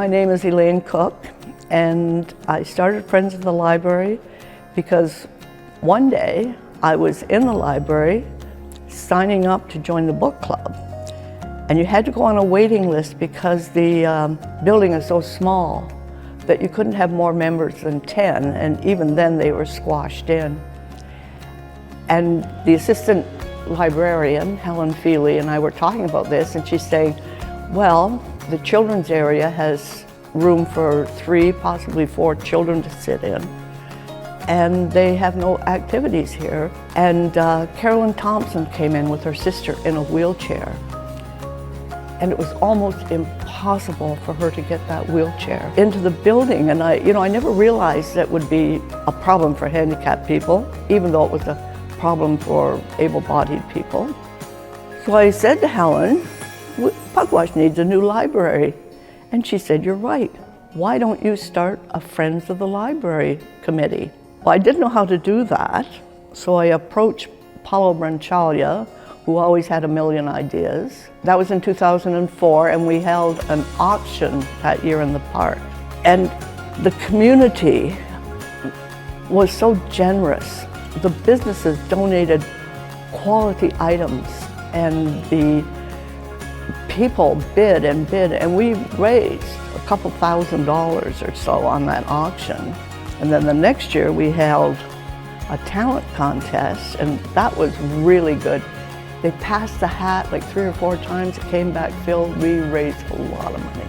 My name is Elaine Cook, and I started Friends of the Library because one day I was in the library signing up to join the book club. And you had to go on a waiting list because the building is so small that you couldn't have more members than 10, and even then they were squashed in. And the assistant librarian, Helen Feely, and I were talking about this, and she's saying, well, the children's area has room for 3, possibly 4 children to sit in, and they have no activities here. And Carolyn Thompson came in with her sister in a wheelchair, and it was almost impossible for her to get that wheelchair into the building. And I never realized that would be a problem for handicapped people, even though it was a problem for able-bodied people. So I said to Helen, Pugwash needs a new library. And she said, you're right. Why don't you start a Friends of the Library committee? Well, I didn't know how to do that, so I approached Paulo Branchalia, who always had a million ideas. That was in 2004, and we held an auction that year in the park. And the community was so generous. The businesses donated quality items, and the people bid, and we raised a couple $1,000s or so on that auction. And then the next year we held a talent contest, and that was really good. They passed the hat like 3 or 4 times, it came back filled. We raised a lot of money.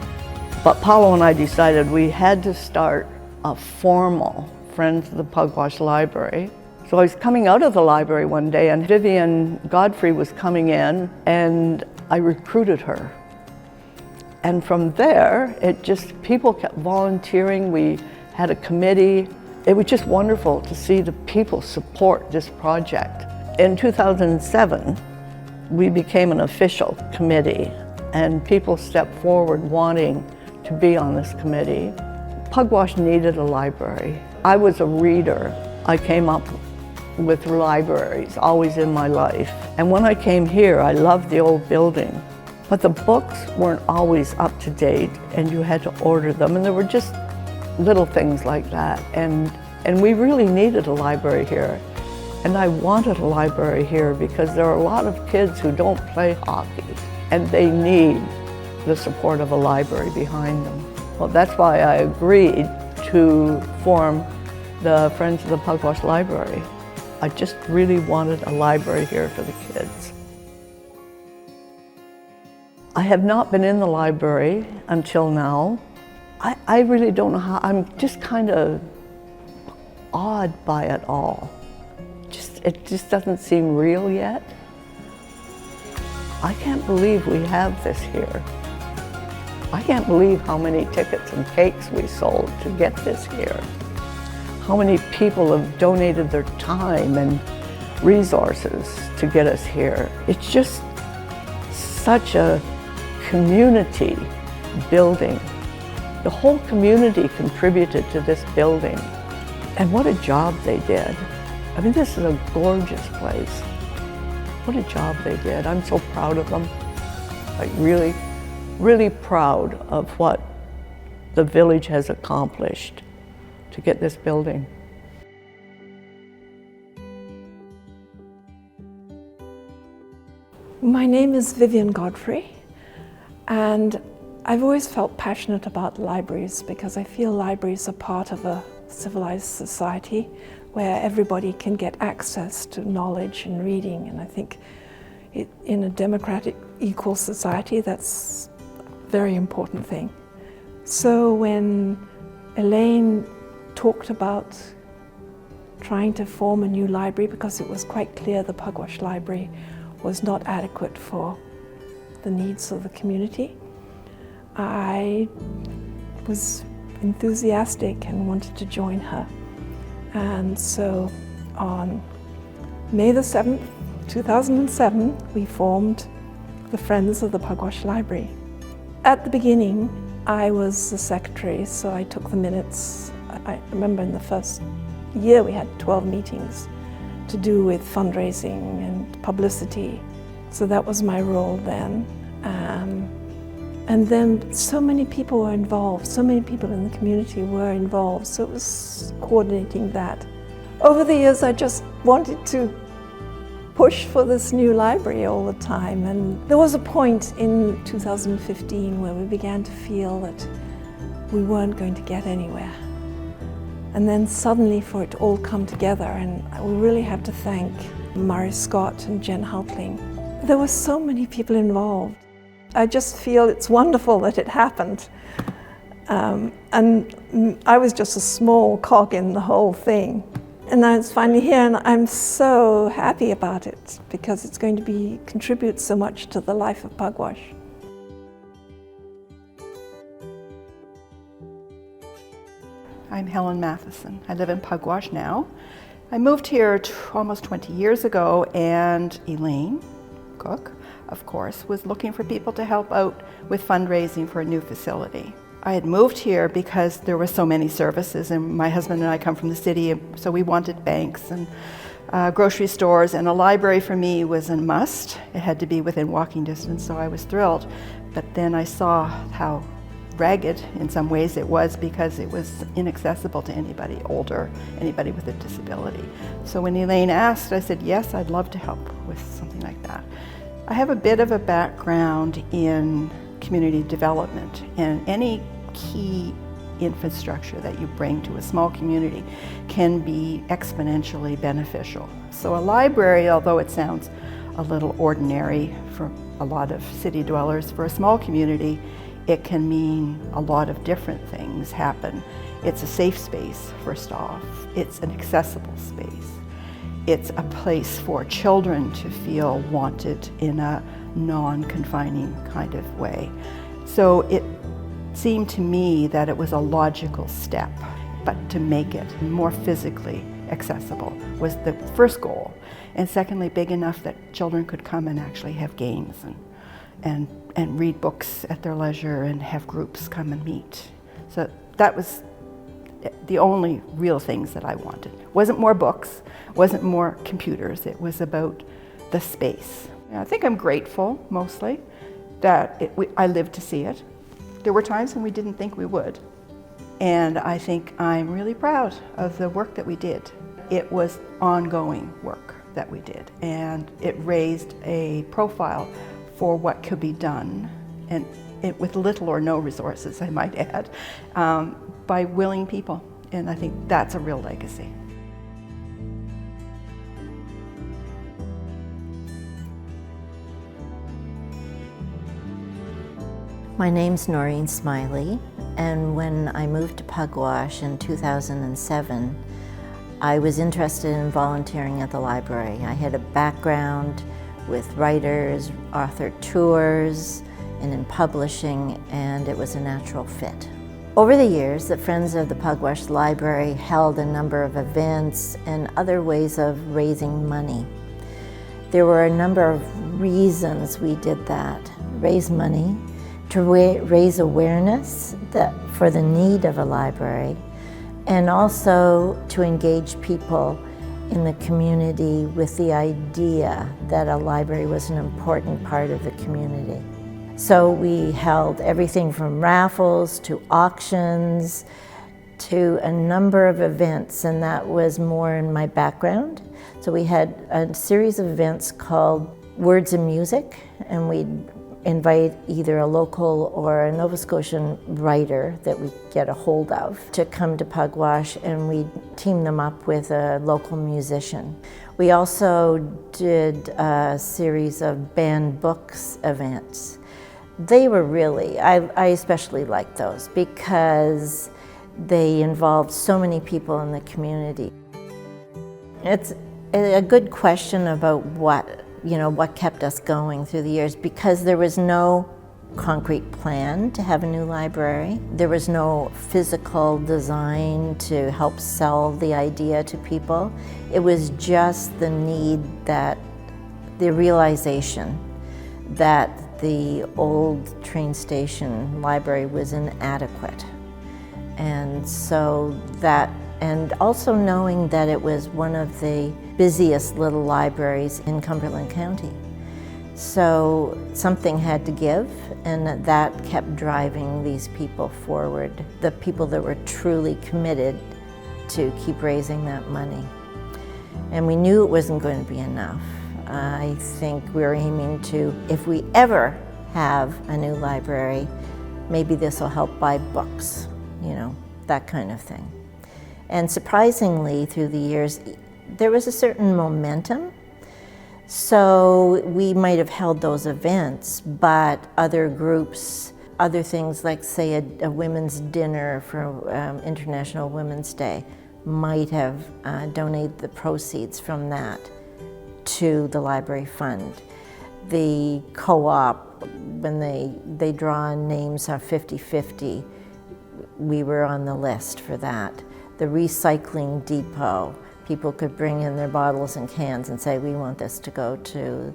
But Paulo and I decided we had to start a formal Friends of the Pugwash Library. So I was coming out of the library one day, and Vivian Godfrey was coming in, and I recruited her. And from there, people kept volunteering. We had a committee. It was just wonderful to see the people support this project. In 2007, we became an official committee, and people stepped forward wanting to be on this committee. Pugwash needed a library. I was a reader. I came up with libraries always in my life. And when I came here, I loved the old building. But the books weren't always up to date, and you had to order them, and there were just little things like that. And we really needed a library here. And I wanted a library here because there are a lot of kids who don't play hockey, and they need the support of a library behind them. Well, that's why I agreed to form the Friends of the Pugwash Library. I just really wanted a library here for the kids. I have not been in the library until now. I really don't know how. I'm just kind of awed by it all. It just doesn't seem real yet. I can't believe we have this here. I can't believe how many tickets and cakes we sold to get this here. How many people have donated their time and resources to get us here. It's just such a community building. The whole community contributed to this building. And what a job they did. I mean, this is a gorgeous place. What a job they did. I'm so proud of them. Like really, really proud of what the village has accomplished to get this building. My name is Vivian Godfrey, and I've always felt passionate about libraries because I feel libraries are part of a civilized society where everybody can get access to knowledge and reading, and I think in a democratic, equal society, that's a very important thing. So when Elaine talked about trying to form a new library, because it was quite clear the Pugwash Library was not adequate for the needs of the community, I was enthusiastic and wanted to join her. And so on May the 7th, 2007, we formed the Friends of the Pugwash Library. At the beginning, I was the secretary, so I took the minutes. I remember in the first year we had 12 meetings to do with fundraising and publicity. So that was my role then. And then so many people were involved, so many people in the community were involved, so it was coordinating that. Over the years, I just wanted to push for this new library all the time, and there was a point in 2015 where we began to feel that we weren't going to get anywhere. And then suddenly for it to all come together, and we really have to thank Murray Scott and Jen Haltling. There were so many people involved. I just feel it's wonderful that it happened. And I was just a small cog in the whole thing. And now it's finally here, and I'm so happy about it because it's going to contribute so much to the life of Pugwash. I'm Helen Matheson. I live in Pugwash now. I moved here almost 20 years ago, and Elaine Cook, of course, was looking for people to help out with fundraising for a new facility. I had moved here because there were so many services, and my husband and I come from the city, so we wanted banks and grocery stores, and a library for me was a must. It had to be within walking distance, so I was thrilled. But then I saw how ragged in some ways it was because it was inaccessible to anybody older, anybody with a disability. So when Elaine asked, I said, yes, I'd love to help with something like that. I have a bit of a background in community development, and any key infrastructure that you bring to a small community can be exponentially beneficial. So a library, although it sounds a little ordinary for a lot of city dwellers, for a small community, it can mean a lot of different things happen. It's a safe space, first off. It's an accessible space. It's a place for children to feel wanted in a non-confining kind of way. So it seemed to me that it was a logical step, but to make it more physically accessible was the first goal. And secondly, big enough that children could come and actually have games and read books at their leisure and have groups come and meet. So that was the only real things that I wanted. It wasn't more books, wasn't more computers, it was about the space. I think I'm grateful, mostly, that I lived to see it. There were times when we didn't think we would. And I think I'm really proud of the work that we did. It was ongoing work that we did, and it raised a profile for what could be done, and with little or no resources, I might add, by willing people. And I think that's a real legacy. My name's Noreen Smiley, and when I moved to Pugwash in 2007, I was interested in volunteering at the library. I had a background with writers, author tours, and in publishing, and it was a natural fit. Over the years, the Friends of the Pugwash Library held a number of events and other ways of raising money. There were a number of reasons we did that. Raise money, to raise awareness for the need of a library, and also to engage people in the community with the idea that a library was an important part of the community. So we held everything from raffles to auctions to a number of events, and that was more in my background. So we had a series of events called Words and Music, and we'd invite either a local or a Nova Scotian writer that we get a hold of to come to Pugwash, and we'd team them up with a local musician. We also did a series of banned books events. They were really, I especially liked those because they involved so many people in the community. It's a good question about what kept us going through the years, because there was no concrete plan to have a new library. There was no physical design to help sell the idea to people. It was just the realization that the old train station library was inadequate. And so and also knowing that it was one of the busiest little libraries in Cumberland County. So something had to give, and that kept driving these people forward, the people that were truly committed to keep raising that money. And we knew it wasn't going to be enough. I think we're aiming to, if we ever have a new library, maybe this will help buy books, you know, that kind of thing. And surprisingly, through the years, there was a certain momentum. So we might have held those events, but other groups, other things like, say, a women's dinner for International Women's Day, might have donated the proceeds from that to the library fund. The co-op, when they draw names are 50-50, we were on the list for that. The recycling depot, people could bring in their bottles and cans and say, we want this to go to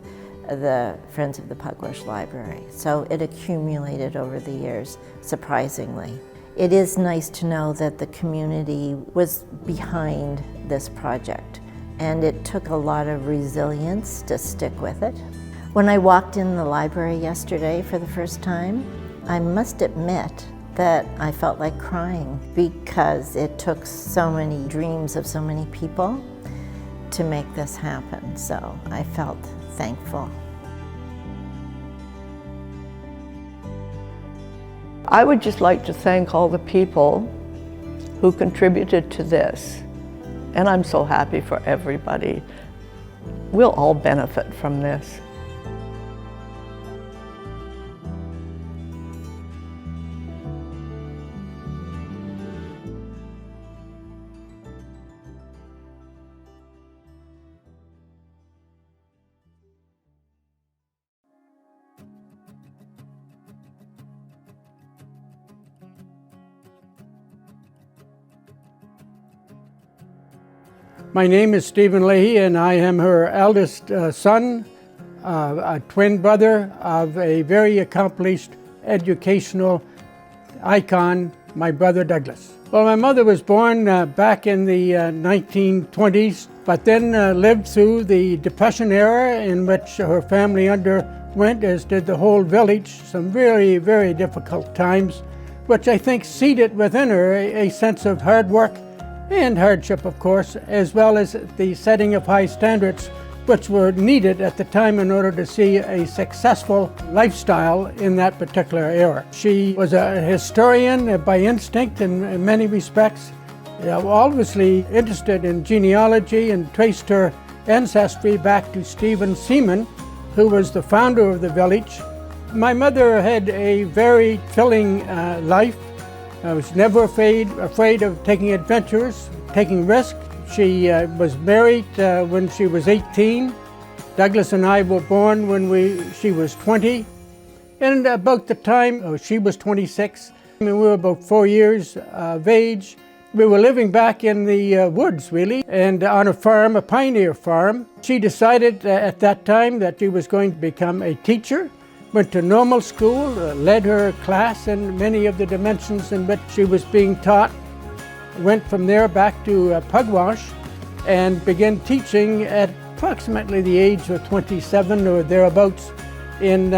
the Friends of the Pugwash Library. So it accumulated over the years, surprisingly. It is nice to know that the community was behind this project, and it took a lot of resilience to stick with it. When I walked in the library yesterday for the first time, I must admit that I felt like crying, because it took so many dreams of so many people to make this happen. So I felt thankful. I would just like to thank all the people who contributed to this. And I'm so happy for everybody. We'll all benefit from this. My name is Stephen Leahy, and I am her eldest son, a twin brother of a very accomplished educational icon, my brother Douglas. Well, my mother was born back in the 1920s, but then lived through the Depression era, in which her family underwent, as did the whole village, some very, very difficult times, which I think seeded within her a sense of hard work and hardship, of course, as well as the setting of high standards which were needed at the time in order to see a successful lifestyle in that particular era. She was a historian by instinct in many respects, obviously interested in genealogy, and traced her ancestry back to Stephen Seaman, who was the founder of the village. My mother had a very filling life. I was never afraid of taking adventures, taking risks. She was married when she was 18. Douglas and I were born when she was 20. And about the time she was 26, we were about 4 years of age. We were living back in the woods, really, and on a farm, a pioneer farm. She decided at that time that she was going to become a teacher. Went to normal school, led her class in many of the dimensions in which she was being taught. Went from there back to Pugwash and began teaching at approximately the age of 27 or thereabouts in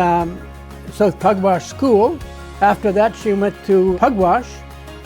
South Pugwash School. After that, she went to Pugwash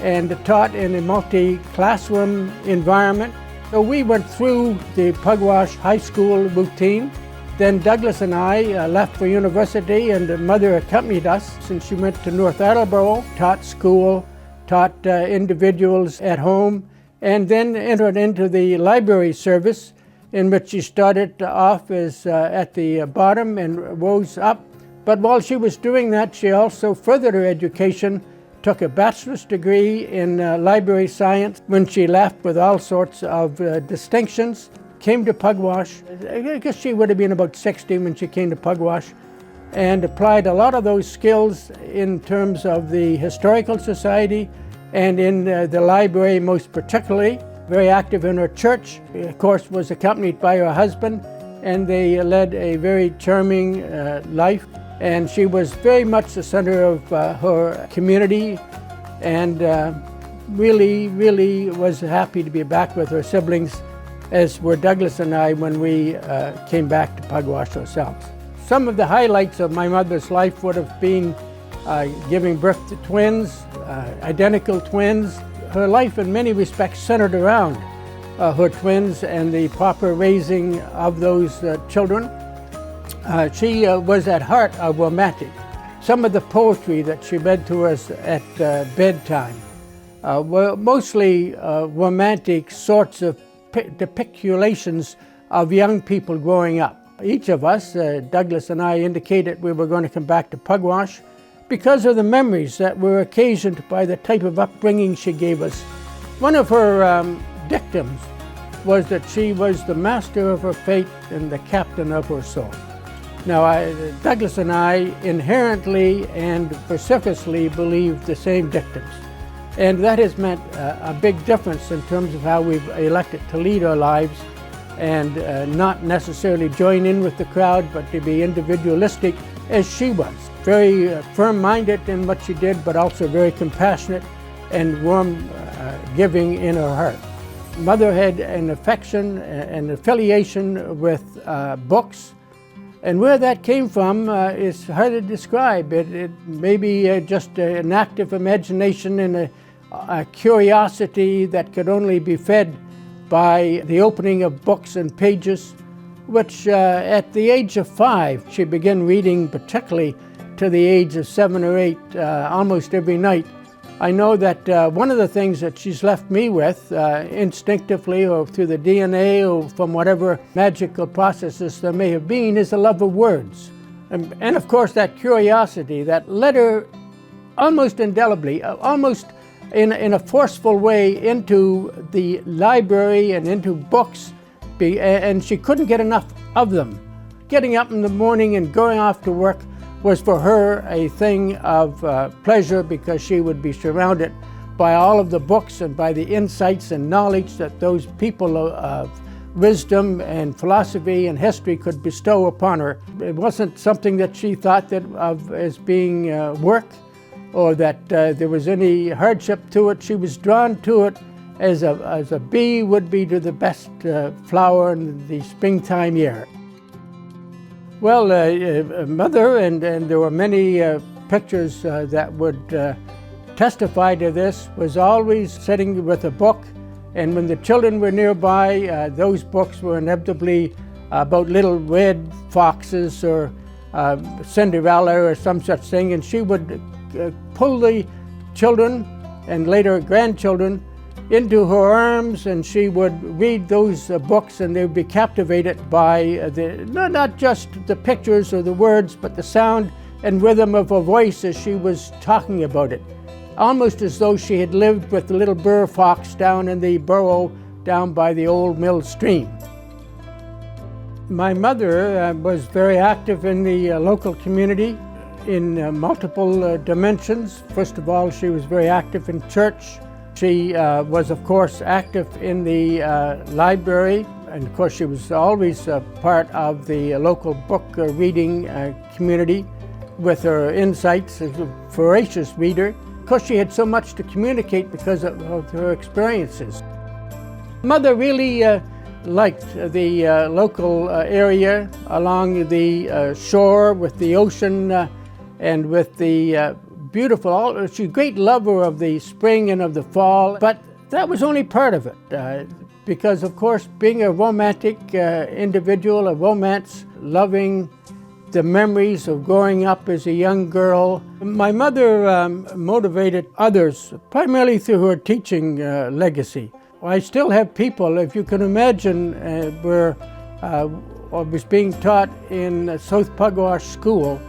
and taught in a multi-classroom environment. So we went through the Pugwash High School routine. Then Douglas and I left for university, and Mother accompanied us, and she went to North Attleboro, taught school, taught individuals at home, and then entered into the library service, in which she started off as at the bottom and rose up. But while she was doing that, she also furthered her education, took a bachelor's degree in library science, when she left with all sorts of distinctions. Came to Pugwash. I guess she would have been about 60 when she came to Pugwash, and applied a lot of those skills in terms of the Historical Society and in the library most particularly. Very active in her church. Of course, was accompanied by her husband, and they led a very charming life. And she was very much the center of her community, and really was happy to be back with her siblings, as were Douglas and I when we came back to Pugwash ourselves. Some of the highlights of my mother's life would have been giving birth to twins, identical twins. Her life in many respects centered around her twins and the proper raising of those children. She was at heart a romantic. Some of the poetry that she read to us at bedtime were mostly romantic sorts of depictions of young people growing up. Each of us, Douglas and I, indicated we were going to come back to Pugwash because of the memories that were occasioned by the type of upbringing she gave us. One of her dictums was that she was the master of her fate and the captain of her soul. Now, Douglas and I inherently and vociferously believe the same dictums. And that has meant a big difference in terms of how we've elected to lead our lives and not necessarily join in with the crowd, but to be individualistic as she was. Very firm-minded in what she did, but also very compassionate and warm, giving in her heart. Mother had an affection and affiliation with books, and where that came from is hard to describe. It may be just an active imagination and a curiosity that could only be fed by the opening of books and pages, which at the age of 5, she began reading, particularly to the age of 7 or 8, almost every night. I know that one of the things that she's left me with, instinctively or through the DNA or from whatever magical processes there may have been, is a love of words. And of course that curiosity that led her almost indelibly, almost in a forceful way into the library and into books, and she couldn't get enough of them. Getting up in the morning and going off to work was for her a thing of pleasure, because she would be surrounded by all of the books and by the insights and knowledge that those people of wisdom and philosophy and history could bestow upon her. It wasn't something that she thought of as being work, or that there was any hardship to it. She was drawn to it as a bee would be to the best flower in the springtime air. Well, Mother, and there were many pictures that would testify to this, was always sitting with a book, and when the children were nearby, those books were inevitably about little red foxes or Cinderella or some such thing, and she would pull the children and later grandchildren into her arms, and she would read those books, and they would be captivated by not just the pictures or the words, but the sound and rhythm of her voice as she was talking about it, almost as though she had lived with the little burr fox down in the burrow down by the old mill stream. My mother was very active in the local community in multiple dimensions. First of all, she was very active in church. She was, of course, active in the library, and of course she was always part of the local book reading community with her insights as a voracious reader. Of course, she had so much to communicate because of her experiences. Mother really liked the local area along the shore with the ocean and with the beautiful, she's a great lover of the spring and of the fall, but that was only part of it. Because of course, being a romantic individual, a romance loving the memories of growing up as a young girl, my mother motivated others primarily through her teaching legacy. I still have people, if you can imagine, where I was being taught in South Pugwash School,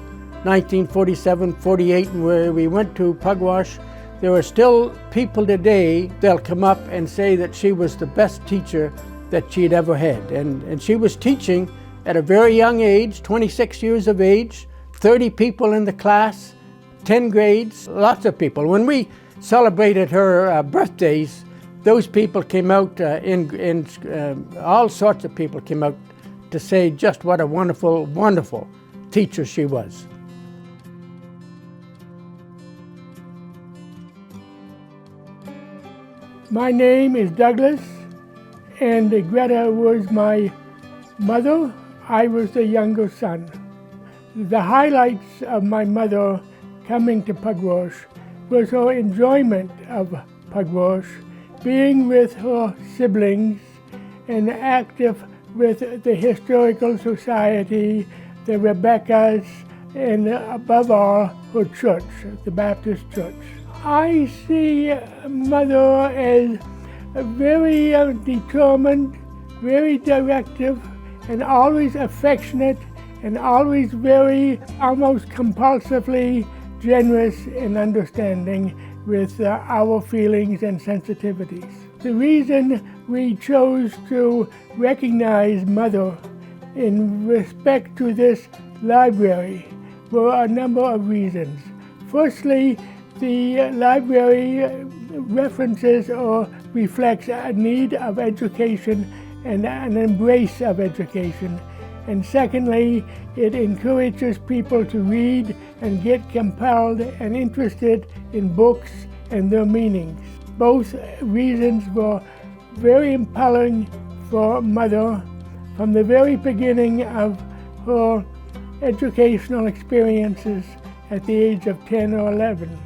1947-48, where we went to Pugwash. There are still people today, they'll come up and say that she was the best teacher that she'd ever had. And she was teaching at a very young age, 26 years of age, 30 people in the class, 10 grades, lots of people. When we celebrated her birthdays, those people came out, all sorts of people came out to say just what a wonderful, wonderful teacher she was. My name is Douglas, and Greta was my mother. I was the younger son. The highlights of my mother coming to Pugwash was her enjoyment of Pugwash, being with her siblings and active with the Historical Society, the Rebeccas, and above all, her church, the Baptist Church. I see Mother as very determined, very directive, and always affectionate, and always very, almost compulsively generous and understanding with our feelings and sensitivities. The reason we chose to recognize Mother in respect to this library were a number of reasons. Firstly, the library references or reflects a need of education and an embrace of education. And secondly, it encourages people to read and get compelled and interested in books and their meanings. Both reasons were very impelling for Mother from the very beginning of her educational experiences at the age of 10 or 11.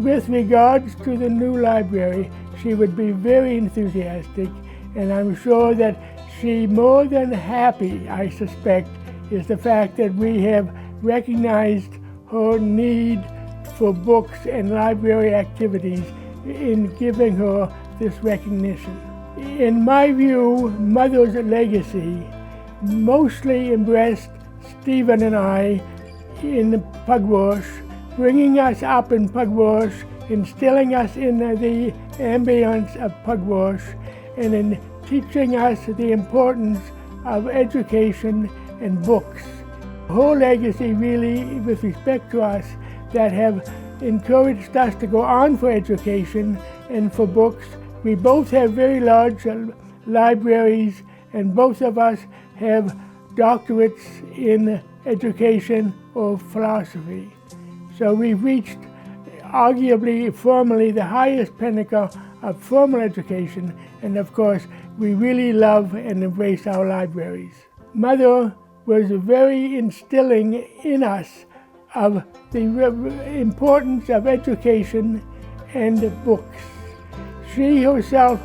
With regards to the new library, she would be very enthusiastic, and I'm sure that she more than happy, I suspect, is the fact that we have recognized her need for books and library activities in giving her this recognition. In my view, Mother's legacy mostly embraced Stephen and I in Pugwash, bringing us up in Pugwash, instilling us in the ambience of Pugwash, and in teaching us the importance of education and books. Her legacy really, with respect to us, that have encouraged us to go on for education and for books. We both have very large libraries, and both of us have doctorates in education or philosophy. So we've reached arguably formally the highest pinnacle of formal education, and of course we really love and embrace our libraries. Mother was very instilling in us of the importance of education and books. She herself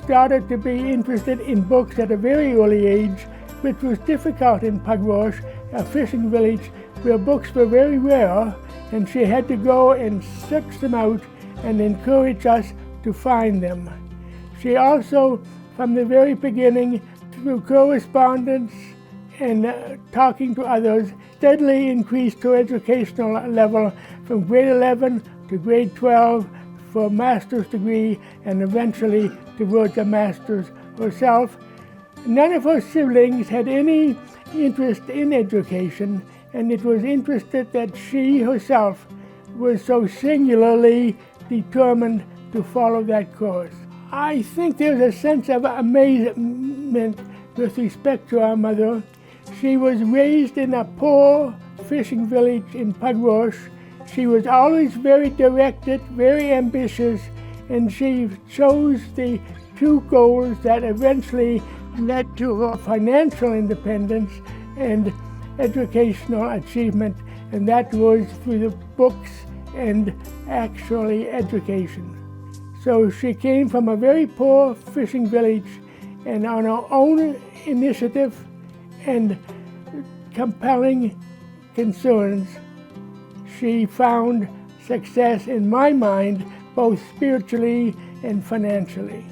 started to be interested in books at a very early age, which was difficult in Pugwash, a fishing village where books were very rare, and she had to go and search them out and encourage us to find them. She also, from the very beginning, through correspondence and talking to others, steadily increased her educational level from grade 11 to grade 12 for a master's degree, and eventually towards a master's herself. None of her siblings had any interest in education, and it was interested that she herself was so singularly determined to follow that course. I think there's a sense of amazement with respect to our mother. She was raised in a poor fishing village in Pugwash. She was always very directed, very ambitious, and she chose the two goals that eventually led to her financial independence and educational achievement, and that was through the books and actually education. So she came from a very poor fishing village, and on her own initiative and compelling concerns, she found success, in my mind, both spiritually and financially.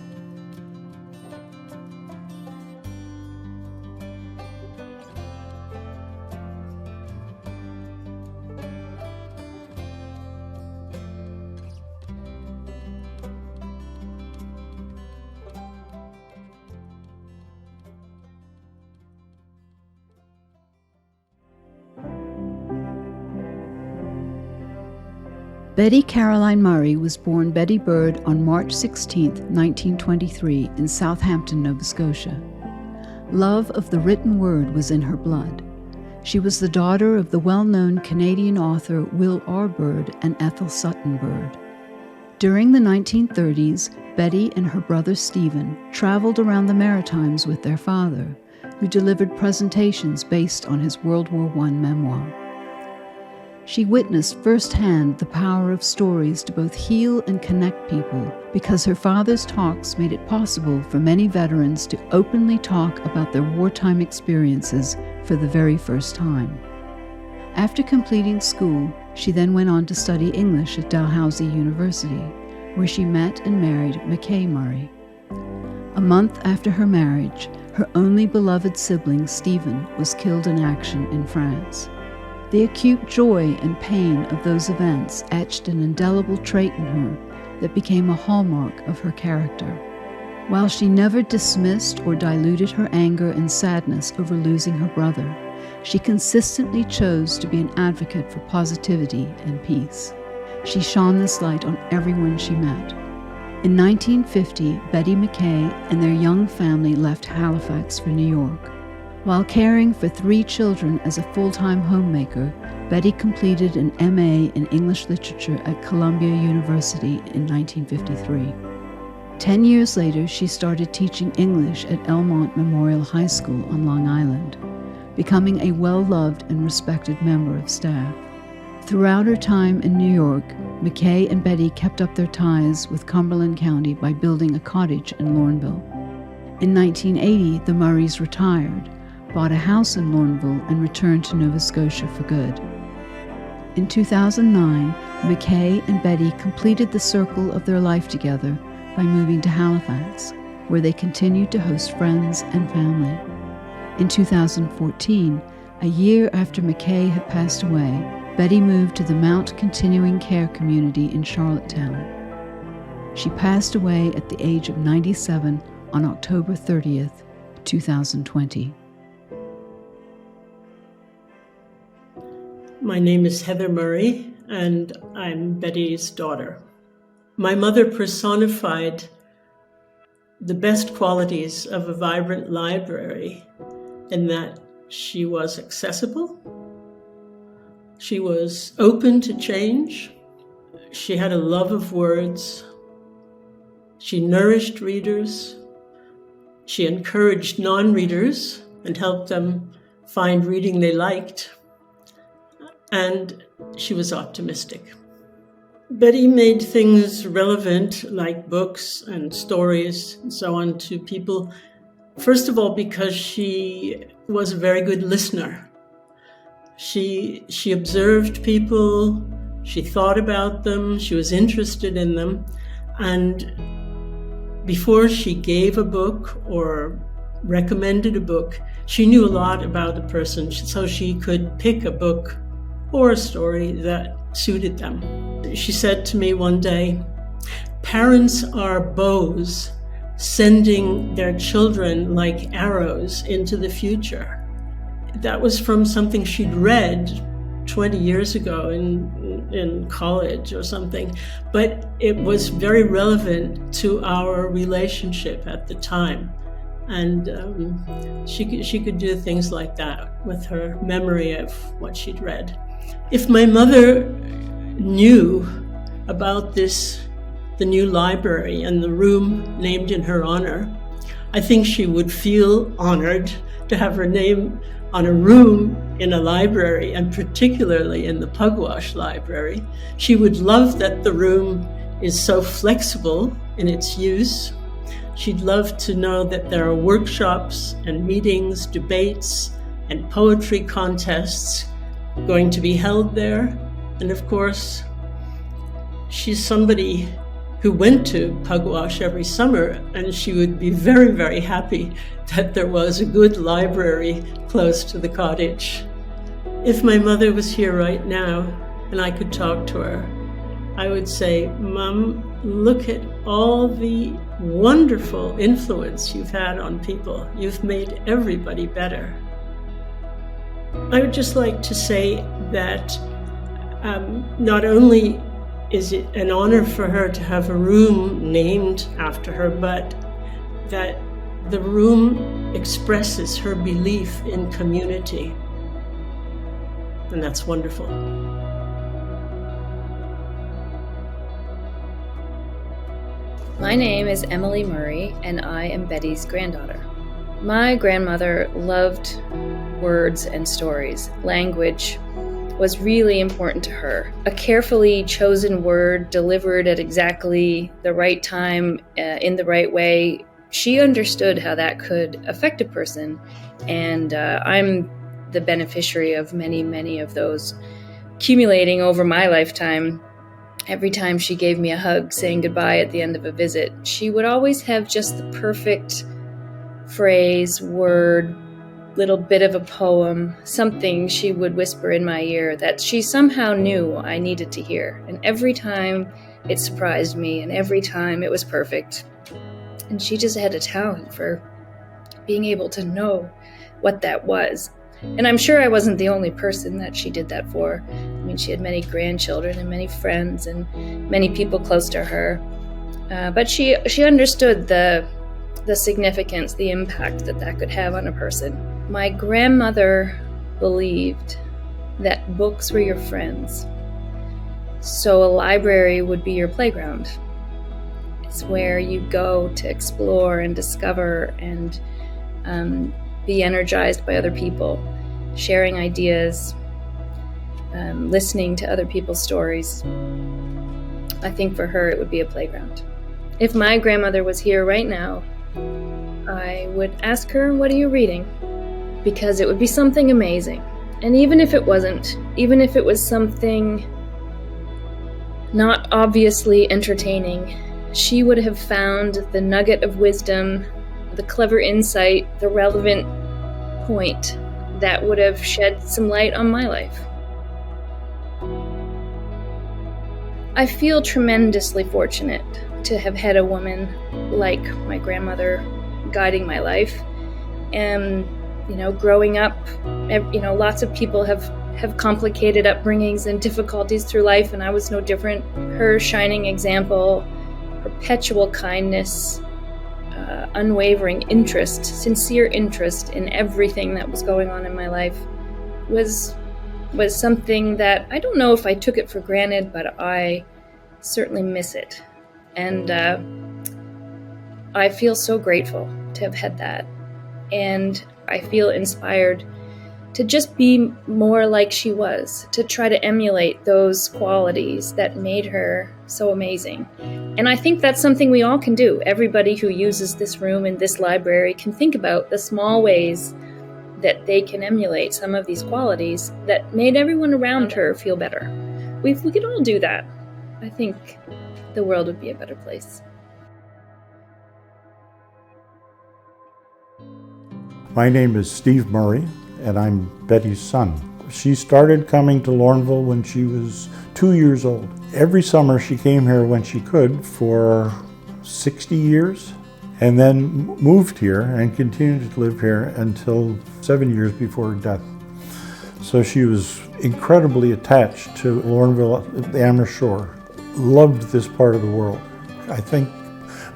Betty Caroline Murray was born Betty Bird on March 16, 1923, in Southampton, Nova Scotia. Love of the written word was in her blood. She was the daughter of the well-known Canadian author Will R. Bird and Ethel Sutton Bird. During the 1930s, Betty and her brother Stephen traveled around the Maritimes with their father, who delivered presentations based on his World War I memoir. She witnessed firsthand the power of stories to both heal and connect people because her father's talks made it possible for many veterans to openly talk about their wartime experiences for the very first time. After completing school, she then went on to study English at Dalhousie University, where she met and married McKay Murray. A month after her marriage, her only beloved sibling, Stephen, was killed in action in France. The acute joy and pain of those events etched an indelible trait in her that became a hallmark of her character. While she never dismissed or diluted her anger and sadness over losing her brother, she consistently chose to be an advocate for positivity and peace. She shone this light on everyone she met. In 1950, Betty McKay and their young family left Halifax for New York. While caring for 3 children as a full-time homemaker, Betty completed an MA in English Literature at Columbia University in 1953. 10 years later, she started teaching English at Elmont Memorial High School on Long Island, becoming a well-loved and respected member of staff. Throughout her time in New York, McKay and Betty kept up their ties with Cumberland County by building a cottage in Lorneville. In 1980, the Murrays retired, bought a house in Lorneville, and returned to Nova Scotia for good. In 2009, McKay and Betty completed the circle of their life together by moving to Halifax, where they continued to host friends and family. In 2014, a year after McKay had passed away, Betty moved to the Mount Continuing Care community in Charlottetown. She passed away at the age of 97 on October 30th, 2020. My name is Heather Murray, and I'm Betty's daughter. My mother personified the best qualities of a vibrant library in that she was accessible, she was open to change, she had a love of words, she nourished readers, she encouraged non-readers and helped them find reading they liked, and she was optimistic. Betty made things relevant, like books and stories and so on, to people, first of all, because she was a very good listener. She observed people, she thought about them, she was interested in them, and before she gave a book or recommended a book, she knew a lot about a person, so she could pick a book or a story that suited them. She said to me one day, "Parents are bows sending their children like arrows into the future." That was from something she'd read 20 years ago in college or something, but it was very relevant to our relationship at the time. And she could do things like that with her memory of what she'd read. If my mother knew about the new library and the room named in her honor, I think she would feel honored to have her name on a room in a library, and particularly in the Pugwash Library. She would love that the room is so flexible in its use. She'd love to know that there are workshops and meetings, debates, and poetry contests going to be held there. And of course, she's somebody who went to Pugwash every summer, and she would be very, very happy that there was a good library close to the cottage. If my mother was here right now and I could talk to her, I would say, "Mom, look at all the wonderful influence you've had on people. You've made everybody better." I would just like to say that not only is it an honor for her to have a room named after her, but that the room expresses her belief in community. And that's wonderful. My name is Emily Murray, and I am Betty's granddaughter. My grandmother loved words and stories. Language was really important to her. A carefully chosen word delivered at exactly the right time, in the right way, she understood how that could affect a person. And I'm the beneficiary of many, many of those accumulating over my lifetime. Every time she gave me a hug saying goodbye at the end of a visit, she would always have just the perfect phrase, word, little bit of a poem, something she would whisper in my ear that she somehow knew I needed to hear. And every time it surprised me, and every time it was perfect. And she just had a talent for being able to know what that was. And I'm sure I wasn't the only person that she did that for. I mean, she had many grandchildren and many friends and many people close to her. But she understood the significance, the impact that could have on a person. My grandmother believed that books were your friends. So a library would be your playground. It's where you go to explore and discover and be energized by other people, sharing ideas, listening to other people's stories. I think for her it would be a playground. If my grandmother was here right now, I would ask her, "What are you reading?" Because it would be something amazing. And even if it wasn't, even if it was something not obviously entertaining, she would have found the nugget of wisdom, the clever insight, the relevant point that would have shed some light on my life. I feel tremendously fortunate to have had a woman like my grandmother guiding my life. And, growing up, lots of people have complicated upbringings and difficulties through life, and I was no different. Her shining example, perpetual kindness, unwavering interest, sincere interest in everything that was going on in my life was something that I don't know if I took it for granted, but I certainly miss it. And I feel so grateful to have had that. And I feel inspired to just be more like she was, to try to emulate those qualities that made her so amazing. And I think that's something we all can do. Everybody who uses this room and this library can think about the small ways that they can emulate some of these qualities that made everyone around her feel better. If we could all do that, I think the world would be a better place. My name is Steve Murray, and I'm Betty's son. She started coming to Lorneville when she was 2 years old. Every summer she came here when she could for 60 years, and then moved here and continued to live here until 7 years before her death. So she was incredibly attached to Lorneville, the Amherst Shore, loved this part of the world. I think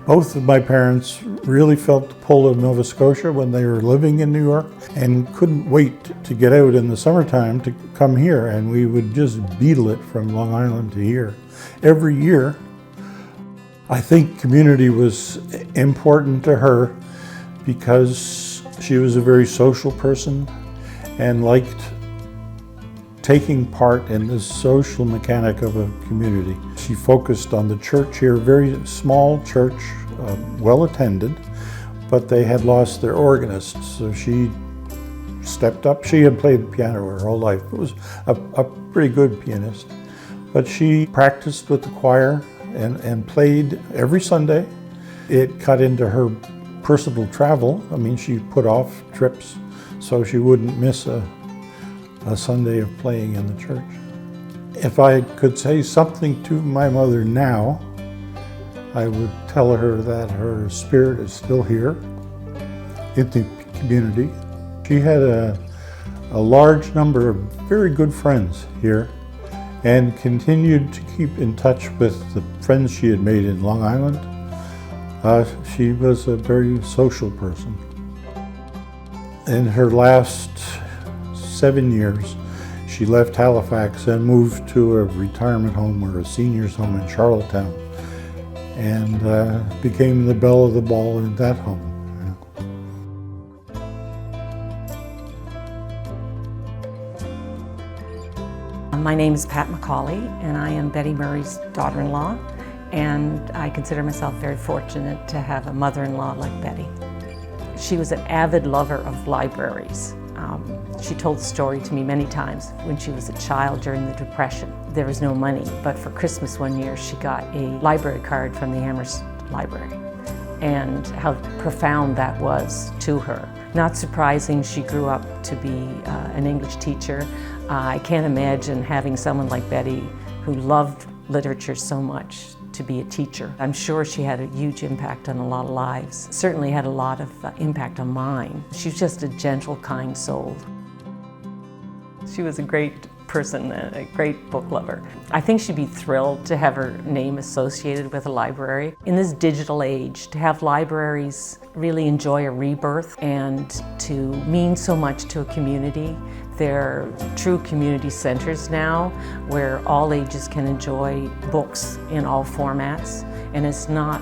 both of my parents really felt the pull of Nova Scotia when they were living in New York and couldn't wait to get out in the summertime to come here, and we would just beetle it from Long Island to here. Every year, I think community was important to her because she was a very social person and liked taking part in the social mechanic of a community. She focused on the church here, very small church, well attended, but they had lost their organist, so she stepped up. She had played piano her whole life. It was a pretty good pianist, but she practiced with the choir and played every Sunday. It cut into her personal travel. I mean, she put off trips so she wouldn't miss a Sunday of playing in the church. If I could say something to my mother now, I would tell her that her spirit is still here in the community. She had a large number of very good friends here and continued to keep in touch with the friends she had made in Long Island. She was a very social person. In her last 7 years, she left Halifax and moved to a retirement home or a seniors home in Charlottetown and became the belle of the ball in that home. My name is Pat McCauley, and I am Betty Murray's daughter-in-law, and I consider myself very fortunate to have a mother-in-law like Betty. She was an avid lover of libraries. She told the story to me many times when she was a child during the Depression. There was no money, but for Christmas one year she got a library card from the Amherst Library, and how profound that was to her. Not surprising, she grew up to be an English teacher. I can't imagine having someone like Betty who loved literature so much to be a teacher. I'm sure she had a huge impact on a lot of lives. Certainly had a lot of impact on mine. She was just a gentle, kind soul. She was a great person, a great book lover. I think she'd be thrilled to have her name associated with a library. In this digital age, to have libraries really enjoy a rebirth and to mean so much to a community. They're true community centers now where all ages can enjoy books in all formats, and it's not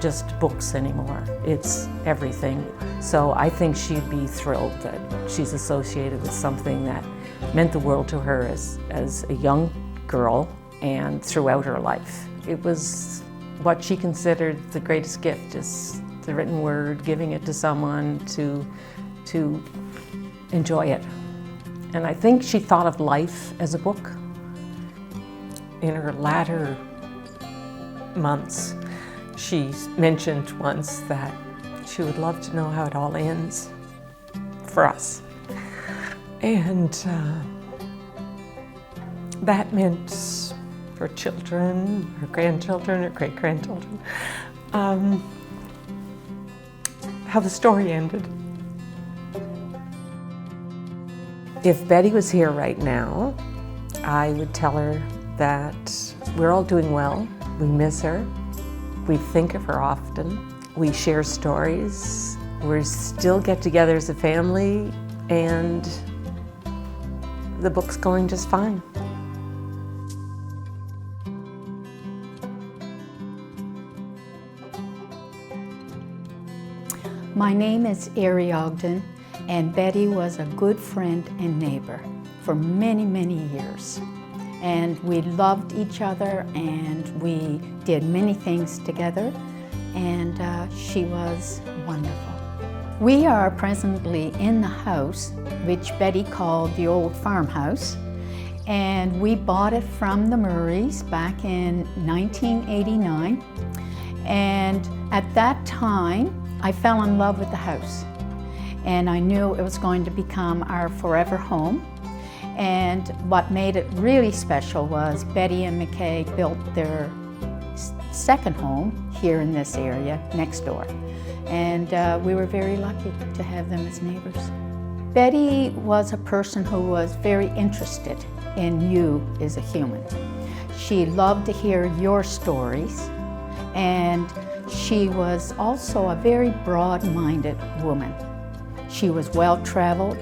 just books anymore, it's everything. So I think she'd be thrilled that she's associated with something that meant the world to her as a young girl and throughout her life. It was what she considered the greatest gift, just the written word, giving it to someone to enjoy it. And I think she thought of life as a book. In her latter months, she mentioned once that she would love to know how it all ends for us. And that meant her children, her grandchildren, her great-grandchildren, how the story ended. If Betty was here right now, I would tell her that we're all doing well. We miss her. We think of her often. We share stories. We still get together as a family, and the book's going just fine. My name is Ari Ogden, and Betty was a good friend and neighbor for many, many years. And we loved each other, and we did many things together, and she was wonderful. We are presently in the house, which Betty called the old farmhouse, and we bought it from the Murrays back in 1989. And at that time, I fell in love with the house, and I knew it was going to become our forever home. And what made it really special was Betty and McKay built their second home here in this area next door. And we were very lucky to have them as neighbors. Betty was a person who was very interested in you as a human. She loved to hear your stories, and she was also a very broad-minded woman. She was well-traveled,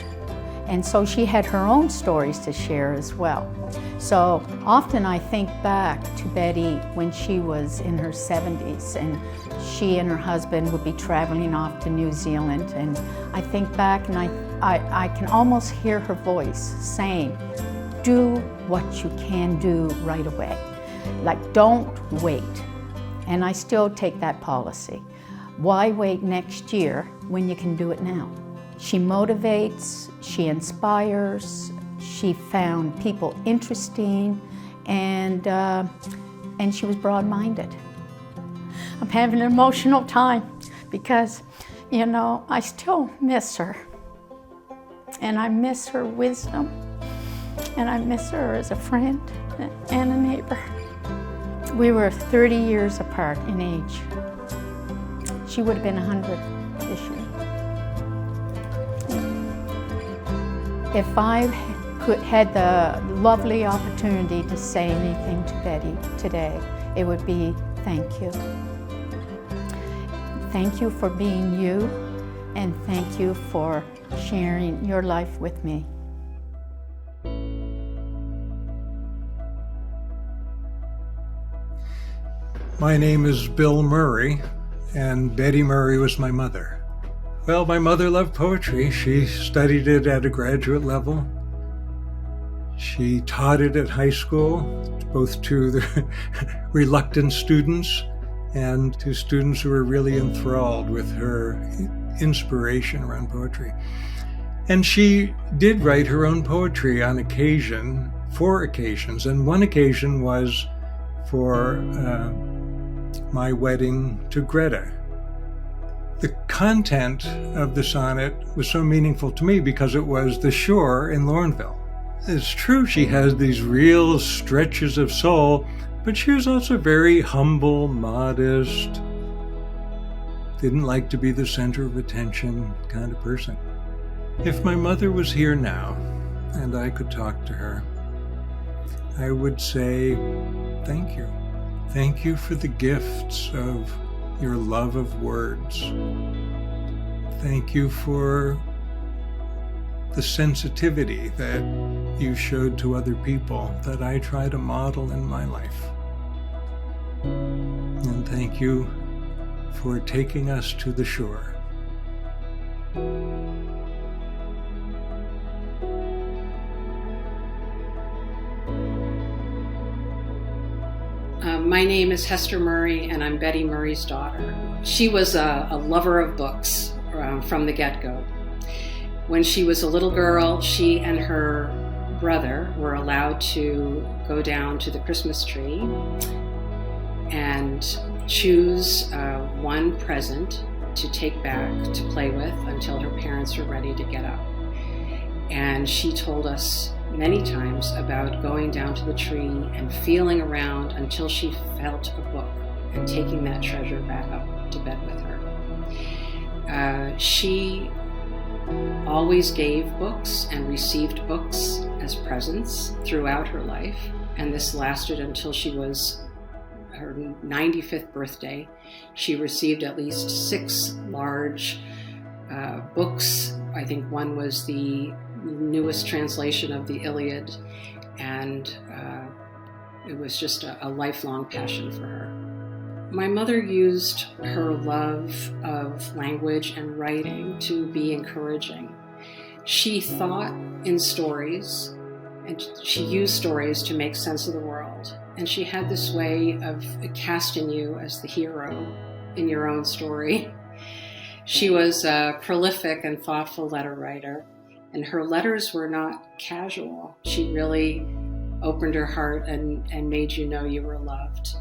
and so she had her own stories to share as well. So often I think back to Betty when she was in her 70s, and she and her husband would be traveling off to New Zealand, and I think back and I can almost hear her voice saying, do what you can do right away. Like, don't wait. And I still take that policy. Why wait next year when you can do it now? She motivates, she inspires, she found people interesting, and she was broad-minded. I'm having an emotional time because, you know, I still miss her. And I miss her wisdom, and I miss her as a friend and a neighbor. We were 30 years apart in age. She would have been 100 this year. If I had the lovely opportunity to say anything to Betty today, it would be thank you. Thank you for being you, and thank you for sharing your life with me. My name is Bill Murray, and Betty Murray was my mother. Well, my mother loved poetry. She studied it at a graduate level. She taught it at high school, both to the reluctant students and to students who were really enthralled with her inspiration around poetry. And she did write her own poetry on occasion, 4 occasions, and one occasion was for my wedding to Greta. The content of the sonnet was so meaningful to me because it was the shore in Lornville. It's true she has these real stretches of soul, but she was also very humble, modest, didn't like to be the center of attention kind of person. If my mother was here now and I could talk to her, I would say thank you. Thank you for the gifts of your love of words. Thank you for the sensitivity that you showed to other people that I try to model in my life. And thank you for taking us to the shore. My name is Hester Murray, and I'm Betty Murray's daughter. She was a lover of books from the get-go. When she was a little girl, she and her brother were allowed to go down to the Christmas tree and choose one present to take back to play with until her parents were ready to get up. And she told us many times about going down to the tree and feeling around until she felt a book and taking that treasure back up to bed with her. She always gave books and received books as presents throughout her life, and this lasted until she was her 95th birthday. She received at least 6 large books. I think one was the newest translation of the Iliad, and it was just a lifelong passion for her. My mother used her love of language and writing to be encouraging. She thought in stories, and she used stories to make sense of the world. And she had this way of casting you as the hero in your own story. She was a prolific and thoughtful letter writer, and her letters were not casual. She really opened her heart and made you know you were loved.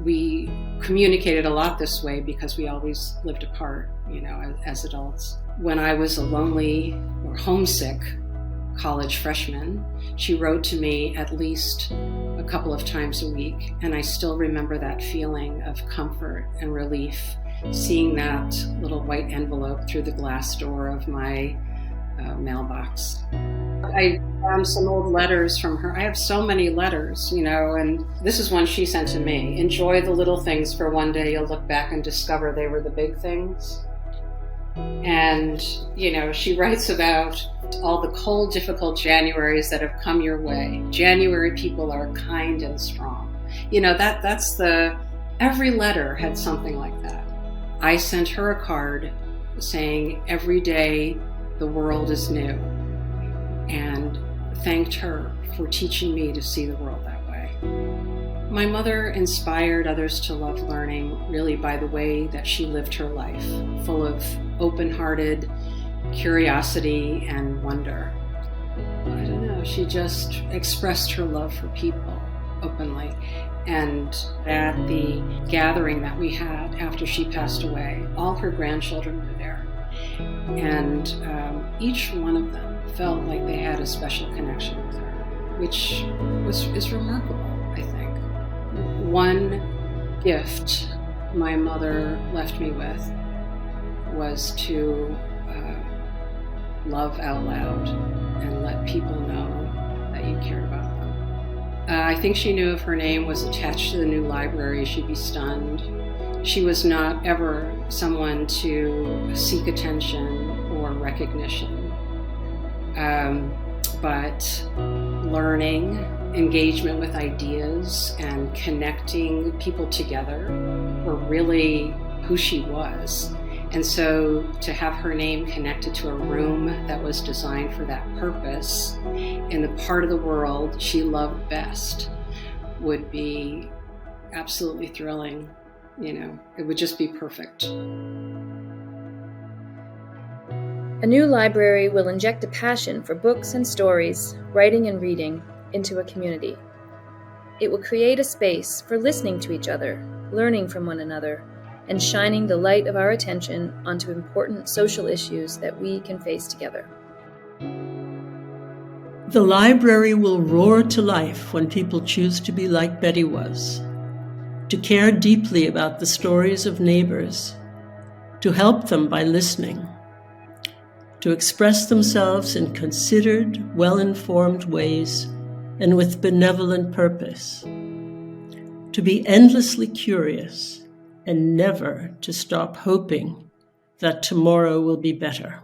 We communicated a lot this way because we always lived apart, as adults. When I was a lonely or homesick college freshman, she wrote to me at least a couple of times a week, and I still remember that feeling of comfort and relief, seeing that little white envelope through the glass door of my mailbox. I found some old letters from her. I have so many letters, and this is one she sent to me. Enjoy the little things, for one day you'll look back and discover they were the big things. And, she writes about all the cold, difficult Januaries that have come your way. January people are kind and strong. Every letter had something like that. I sent her a card saying, every day the world is new, and thanked her for teaching me to see the world that way. My mother inspired others to love learning really by the way that she lived her life, full of open-hearted curiosity and wonder. I don't know, she just expressed her love for people openly. And at the gathering that we had after she passed away, all her grandchildren were there. And each one of them felt like they had a special connection with her, which is remarkable, I think. One gift my mother left me with was to love out loud and let people know that you cared about them. I think she knew if her name was attached to the new library, she'd be stunned. She was not ever someone to seek attention or recognition. But learning, engagement with ideas, and connecting people together were really who she was. And so to have her name connected to a room that was designed for that purpose, in the part of the world she loved best would be absolutely thrilling. You know, it would just be perfect. A new library will inject a passion for books and stories, writing and reading, into a community. It will create a space for listening to each other, learning from one another, and shining the light of our attention onto important social issues that we can face together. The library will roar to life when people choose to be like Betty was, to care deeply about the stories of neighbors, to help them by listening, to express themselves in considered, well-informed ways and with benevolent purpose, to be endlessly curious and never to stop hoping that tomorrow will be better.